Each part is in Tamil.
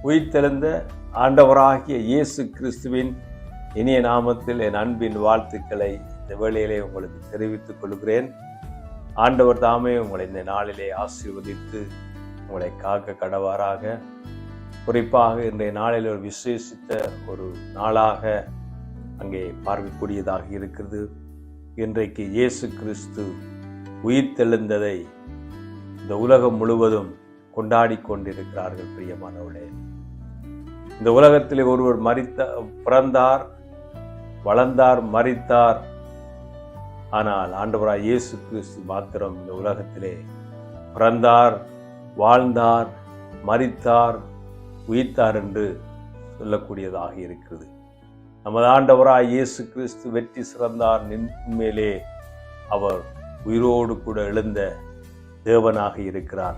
உயிர்த்தெழுந்த ஆண்டவராகிய இயேசு கிறிஸ்துவின் இனிய நாமத்தில் என் அன்பின் வாழ்த்துக்களை இந்த வேளையிலே உங்களுக்கு தெரிவித்துக் கொள்கிறேன். ஆண்டவர் தாமே உங்களை இந்த நாளிலே ஆசீர்வதித்து உங்களை காக்க கடவாராக. குறிப்பாக இன்றைய நாளில் ஒரு விசேஷித்த ஒரு நாளாக அங்கே பார்க்கக்கூடியதாக இருக்கிறது. இன்றைக்கு இயேசு கிறிஸ்து உயிர்த்தெழுந்ததை இந்த உலகம் முழுவதும் கொண்டாடி கொண்டிருக்கிறார்கள். பிரியமானவர்களே, இந்த உலகத்திலே ஒருவர் பிறந்தார், வளர்ந்தார், மரித்தார். ஆனால் ஆண்டவராய் இயேசு கிறிஸ்து மாத்திரம் இந்த உலகத்திலே பிறந்தார், வாழ்ந்தார், மரித்தார், உயிர்த்தார் என்று சொல்லக்கூடியதாக இருக்கிறது. நமது ஆண்டவராய் இயேசு கிறிஸ்து வெற்றி சிறந்தார். உண்மையிலே அவர் உயிரோடு கூட எழுந்த தேவனாக இருக்கிறார்.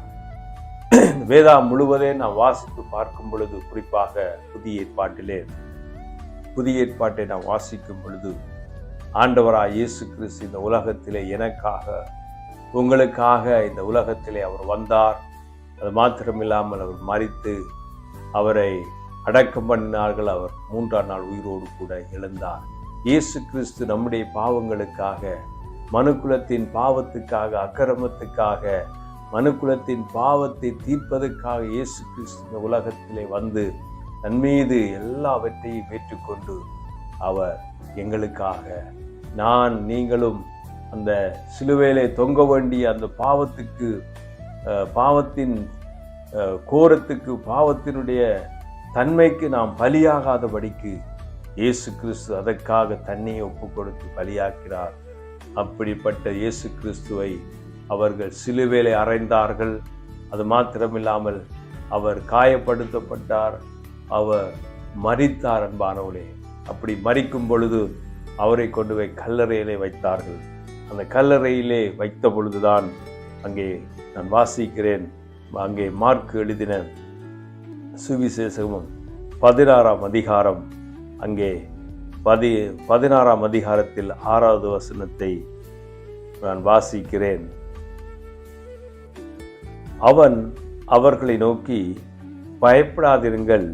வேதம் முழுவதே நாம் வாசித்து பார்க்கும் பொழுது, குறிப்பாக புதிய ஏற்பாட்டை நாம் வாசிக்கும் பொழுது, ஆண்டவராய் இயேசு கிறிஸ்து இந்த உலகத்திலே எனக்காக உங்களுக்காக இந்த உலகத்திலே அவர் வந்தார். அது மாத்திரமில்லாமல் அவர் மரித்து அவரை அடக்கம் பண்ணினார்கள். அவர் 3ஆம் நாள் உயிரோடு கூட எழுந்தார். இயேசு கிறிஸ்து நம்முடைய பாவங்களுக்காக, மனுக்குலத்தின் பாவத்துக்காக, அக்கிரமத்துக்காக, மனுக்குலத்தின் பாவத்தை தீர்ப்பதற்காக இயேசு கிறிஸ்து இந்த உலகத்திலே வந்து தன் மீது எல்லாவற்றையும் ஏற்றுக்கொண்டு அவர் எங்களுக்காக, நீங்களும் அந்த சிலுவையிலே தொங்க வேண்டிய அந்த பாவத்தின் கோரத்துக்கு, பாவத்தினுடைய தன்மைக்கு நாம் பலியாகாதபடிக்கு இயேசு கிறிஸ்து அதற்காக தன்னையை ஒப்பு கொடுத்து பலியாக்கிறார். அப்படிப்பட்ட இயேசு கிறிஸ்துவை அவர்கள் சிலுவையிலே அறைந்தார்கள். அது மாத்திரமில்லாமல் அவர் காயப்படுத்தப்பட்டார், அவர் மரித்தார். அன்பானவர்களே, அப்படி மரிக்கும் பொழுது அவரை கொண்டு போய் கல்லறையிலே வைத்தார்கள். அந்த கல்லறையிலே வைத்த பொழுதுதான் அங்கே நான் வாசிக்கிறேன், அங்கே மார்க்கு எழுதின சுவிசேஷமும் 16ஆம் அதிகாரம், அங்கே 16ஆம் அதிகாரத்தில் 6வது வசனத்தை நான் வாசிக்கிறேன். அவன் அவர்களை நோக்கி, பயப்படாதிருங்கள்,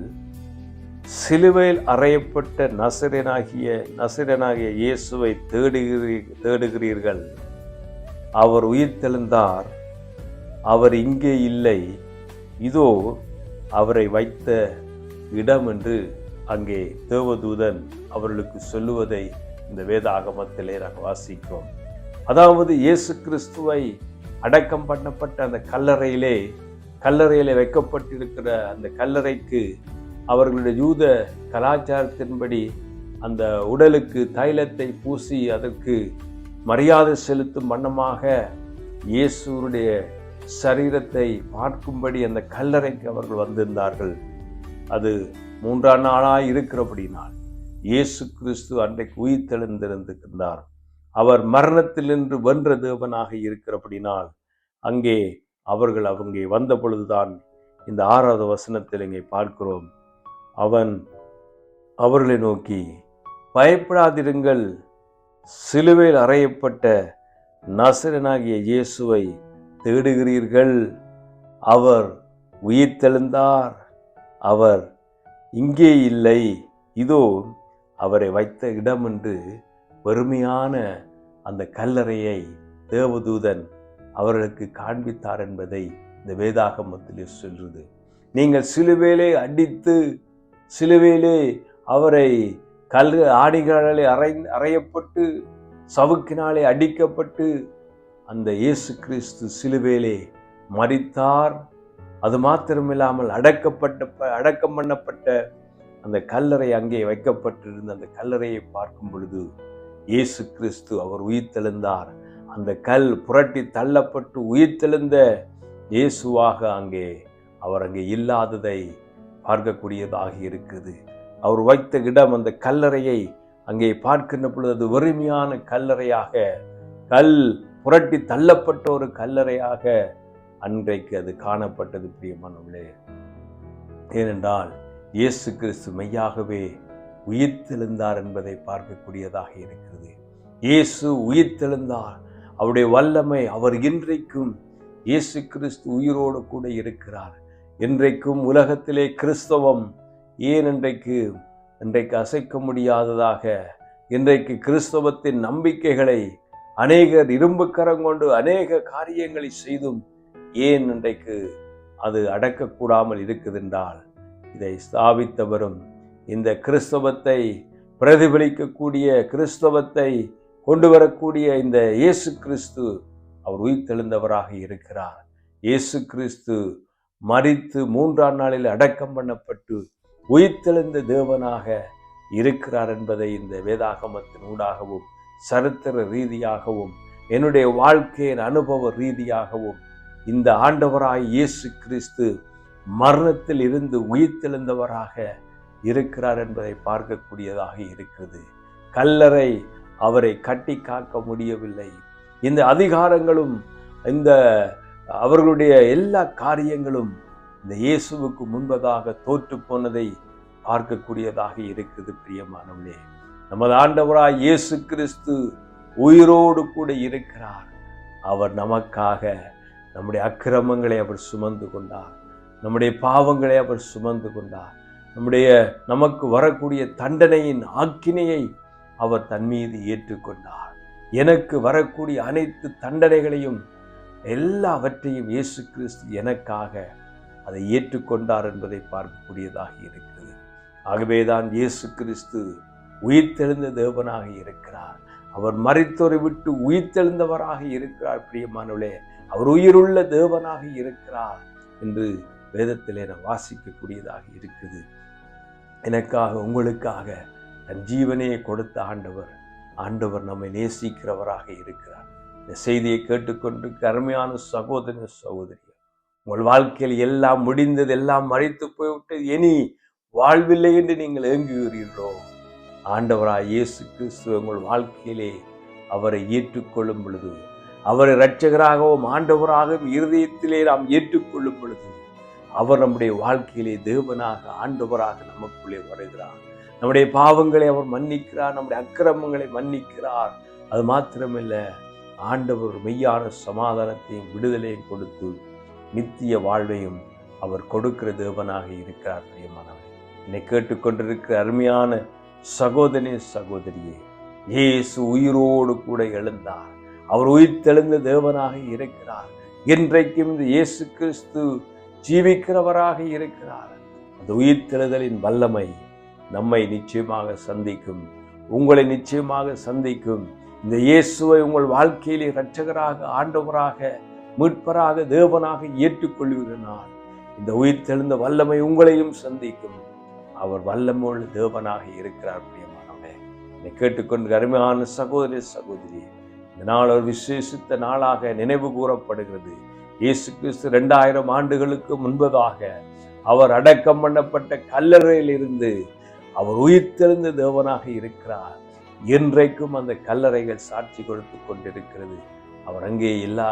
சிலுவையில் அறையப்பட்ட நசரேயனாகிய இயேசுவை தேடுகிறீர்கள். அவர் உயிர்த்தெழுந்தார், அவர் இங்கே இல்லை, இதோ அவரை வைத்த இடம் என்று அங்கே தேவதூதன் அவர்களுக்கு சொல்லுவதை இந்த வேதாகமத்திலே நாங்கள் வாசிக்கிறோம். அதாவது இயேசு கிறிஸ்துவை அடக்கம் பண்ணப்பட்ட அந்த கல்லறையிலே வைக்கப்பட்டிருக்கிற அந்த கல்லறைக்கு அவர்களுடைய யூத கலாச்சாரத்தின்படி அந்த உடலுக்கு தைலத்தை பூசி அதற்கு மரியாதை செலுத்தும் வண்ணமாக இயேசுடைய சரீரத்தை பார்க்கும்படி அந்த கல்லறைக்கு அவர்கள் வந்திருந்தார்கள். அது 3ஆம் நாளாய் இருக்கிறபடினால் இயேசு கிறிஸ்து அன்றைக்கு உயிர்த்தெழுந்திருந்தார். அவர் மரணத்திலிருந்து வென்ற தேவனாக இருக்கிறபடினால் அங்கே அவர்கள் வந்த பொழுதுதான் இந்த 6வது வசனத்தில் இங்கே பார்க்கிறோம். அவன் அவர்களை நோக்கி, பயப்படாதிருங்கள், சிலுவையில் அறையப்பட்ட நசரேயனாகிய இயேசுவை தேடுகிறீர்கள். அவர் உயிர்த்தெழுந்தார், அவர் இங்கே இல்லை, இதோ அவரை வைத்த இடம் என்று பெருமையான அந்த கல்லறையை தேவதூதன் அவர்களுக்கு காண்பித்தார் என்பதை இந்த வேதாகமத்திலே சொல்றது. நீங்கள் சிலுவையிலே அடித்து, சிலுவையிலே அவரை ஆணிகளாலே அறையப்பட்டு, சவுக்கினாலே அடிக்கப்பட்டு அந்த இயேசு கிறிஸ்து சிலுவையிலே மரித்தார். அது மாத்திரமில்லாமல் அடக்கம் பண்ணப்பட்ட அந்த கல்லறை அங்கே வைக்கப்பட்டிருந்த அந்த கல்லறையை பார்க்கும் பொழுது இயேசு கிறிஸ்து அவர் உயிர்த்தெழுந்தார். அந்த கல் புரட்டி தள்ளப்பட்டு உயிர்த்தெழுந்த இயேசுவாக அவர் அங்கே இல்லாததை பார்க்கக்கூடியதாக இருக்குது. அவர் வைத்த இடம், அந்த கல்லறையை அங்கே பார்க்கின்ற பொழுது அது வெறுமையான கல்லறையாக, கல் புரட்டி தள்ளப்பட்ட ஒரு கல்லறையாக அன்றைக்கு அது காணப்பட்டது. பிரியமானவர்களே, ஏனென்றால் இயேசு கிறிஸ்து மெய்யாகவே உயிர்த்தெழுந்தார் என்பதை பார்க்கக்கூடியதாக இருக்கிறது. இயேசு உயிர்த்தெழுந்தார், அவருடைய வல்லமை, அவர் இன்றைக்கும் இயேசு கிறிஸ்து உயிரோடு கூட இருக்கிறார். இன்றைக்கும் உலகத்திலே கிறிஸ்தவம் ஏன் இன்றைக்கு அசைக்க முடியாததாக, இன்றைக்கு கிறிஸ்தவத்தின் நம்பிக்கைகளை அநேகர் இரும்பு கரம் கொண்டு அநேக காரியங்களை செய்தும் ஏன் இன்றைக்கு அது அடக்கக்கூடாமல் இருக்குதென்றால், இதை ஸ்தாபித்தவரும் இந்த கிறிஸ்தவத்தை பிரதிபலிக்கக்கூடிய, கிறிஸ்தவத்தை கொண்டு வரக்கூடிய இந்த இயேசு கிறிஸ்து அவர் உயிர்த்தெழுந்தவராக இருக்கிறார். இயேசு கிறிஸ்து மரித்து 3ஆம் நாளில் அடக்கம் பண்ணப்பட்டு உயிர்த்தெழுந்த தேவனாக இருக்கிறார் என்பதை இந்த வேதாகமத்தின் ஊடாகவும் சரித்திர ரீதியாகவும் என்னுடைய வாழ்க்கையின் அனுபவ ரீதியாகவும் இந்த ஆண்டவராய் இயேசு கிறிஸ்து மரணத்தில் இருந்து உயிர்த்தெழுந்தவராக இருக்கிறார் என்பதை பார்க்கக்கூடியதாக இருக்கிறது. கல்லறை அவரை கட்டி காக்க முடியவில்லை. இந்த அதிகாரங்களும் இந்த அவர்களுடைய எல்லா காரியங்களும் இந்த இயேசுவுக்கு முன்பதாக தோற்று போனதை பார்க்கக்கூடியதாக இருக்குது. பிரியமானவர்களே, நமது ஆண்டவராய் இயேசு கிறிஸ்து உயிரோடு கூட இருக்கிறார். அவர் நமக்காக நம்முடைய அக்கிரமங்களை அவர் சுமந்து கொண்டார், நம்முடைய பாவங்களை அவர் சுமந்து கொண்டார், நமக்கு வரக்கூடிய தண்டனையின் ஆக்கினையை அவர் தன் மீது ஏற்றுக்கொண்டார். எனக்கு வரக்கூடிய அனைத்து தண்டனைகளையும் எல்லாவற்றையும் இயேசு கிறிஸ்து எனக்காக அதை ஏற்றுக்கொண்டார் என்பதை பார்க்கக்கூடியதாக இருக்கிறது. ஆகவேதான் இயேசு கிறிஸ்து உயிர்த்தெழுந்த தேவனாக இருக்கிறார். அவர் மரித்தோரை விட்டு உயிர்த்தெழுந்தவராக இருக்கிறார். பிரியமானவர்களே, அவர் உயிருள்ள தேவனாக இருக்கிறார் என்று வேதத்திலே நாம் வாசிக்கக்கூடியதாக இருக்குது. எனக்காக உங்களுக்காக தன் ஜீவனையை கொடுத்த ஆண்டவர் நம்மை நேசிக்கிறவராக இருக்கிறார். இந்த செய்தியை கேட்டுக்கொண்டு அருமையான சகோதர சகோதரி, உங்கள் வாழ்க்கையில் எல்லாம் முடிந்தது, எல்லாம் மறைத்து போய்விட்டது, இனி வாழ்வில்லை என்று நீங்கள் ஏங்குகிறீர்களோ, ஆண்டவராய் இயேசு கிறிஸ்து உங்கள் வாழ்க்கையிலே அவரை ஏற்றுக்கொள்ளும் பொழுது, அவரை இரட்சகராகவும் ஆண்டவராகவும் இருதயத்திலே நாம் ஏற்றுக்கொள்ளும் பொழுது, அவர் நம்முடைய வாழ்க்கையிலே தேவனாக ஆண்டவராக நமக்குள்ளே வருகிறார். நம்முடைய பாவங்களை அவர் மன்னிக்கிறார், நம்முடைய அக்கிரமங்களை மன்னிக்கிறார். அது மாத்திரமில்லை, ஆண்டவர் மெய்யான சமாதானத்தையும் விடுதலையும் கொடுத்து நித்திய வாழ்வையும் அவர் கொடுக்கிற தேவனாக இருக்கிறார். பிரியமானவரே, என்னை கேட்டுக்கொண்டிருக்கிற அருமையான சகோதரனே சகோதரியே, இயேசு உயிரோடு கூட எழுந்தார். அவர் உயிர்த்தெழுந்த தேவனாக இருக்கிறார். இன்றைக்கும் இந்த இயேசு கிறிஸ்து ஜீவிக்கிறவராக இருக்கிறார். அந்த உயிர்த்தெழுதலின் வல்லமை நம்மை நிச்சயமாக சந்திக்கும், உங்களை நிச்சயமாக சந்திக்கும். இந்த இயேசுவை உங்கள் வாழ்க்கையிலே இரட்சகராக ஆண்டவராக மீட்பராக தேவனாக ஏற்றுக்கொள்வதனால் இந்த உயிர்த்தெழுந்த வல்லமை உங்களையும் சந்திக்கும். அவர் வல்லமுள்ள தேவனாக இருக்கிறார். பிரியமானவரே, என்னை கேட்டுக்கொண்டு அருமையான சகோதரி சகோதரி, இந்த நாள் ஒரு விசேஷித்த நாளாக நினைவு கூறப்படுகிறது. இயேசு கிறிஸ்து 2000 ஆண்டுகளுக்கு முன்பதாக அவர் அடக்கம் பண்ணப்பட்ட கல்லறையில் இருந்து அவர் உயிர்த்தெழுந்த தேவனாக இருக்கிறார். இன்றைக்கும் அந்த கல்லறைகள் சாட்சி கொடுத்து கொண்டிருக்கிறது. அவர் அங்கே இல்லை,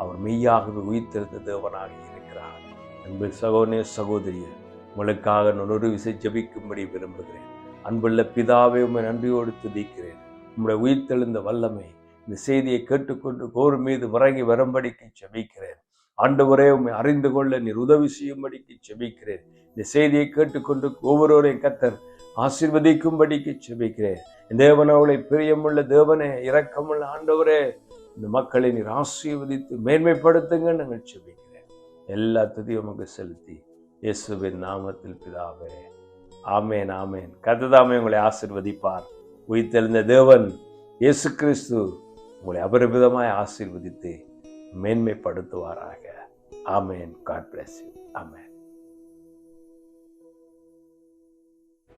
அவர் மெய்யாகவே உயிர்த்தெழுந்த தேவனாக இருக்கிறார். அன்பு சகோதரனே சகோதரியே, உங்களுக்காக நான் ஒரு விசை ஜெபிக்கும்படி விரும்புகிறேன். அன்புள்ள பிதாவே, உம்மை நன்றியோடு துதிக்கிறேன். உம்முடைய உயிர்த்தெழுந்த வல்லமை இந்த செய்தியை கேட்டுக்கொண்டு கோர் மீது இறங்கி வரும்படிக்கு ஜெபிக்கிறேன். ஆண்டவரே, உம்மை அறிந்து கொள்ள நீர் உதவி செய்யும்படிக்கு ஜெபிக்கிறேன். இந்த செய்தியை கேட்டுக்கொண்டு ஒவ்வொருவரையும் கர்த்தர் ஆசீர்வதிக்கும்படிக்கு ஜெபிக்கிறேன். தேவனவளை பிரியமுள்ள தேவனே, இரக்கமுள்ள ஆண்டவரே, இந்த மக்களை நீர் ஆசீர்வதித்து மேன்மைப்படுத்துங்க நாங்கள் ஜெபிக்கிறேன். எல்லா துதியும் உமக்கு செலுத்தி இயேசுவின் நாமத்தில் பிதாவே, ஆமேன் ஆமேன். கர்த்தர் உங்களை ஆசீர்வதிப்பார். உயிர்த்தெழுந்த தேவன் இயேசு கிறிஸ்து உங்களை அபரிமிதமாய் ஆசீர்வதித்து மேன்மைப்படுத்துவாராக. ஆமேன். God bless you. ஆமேன்.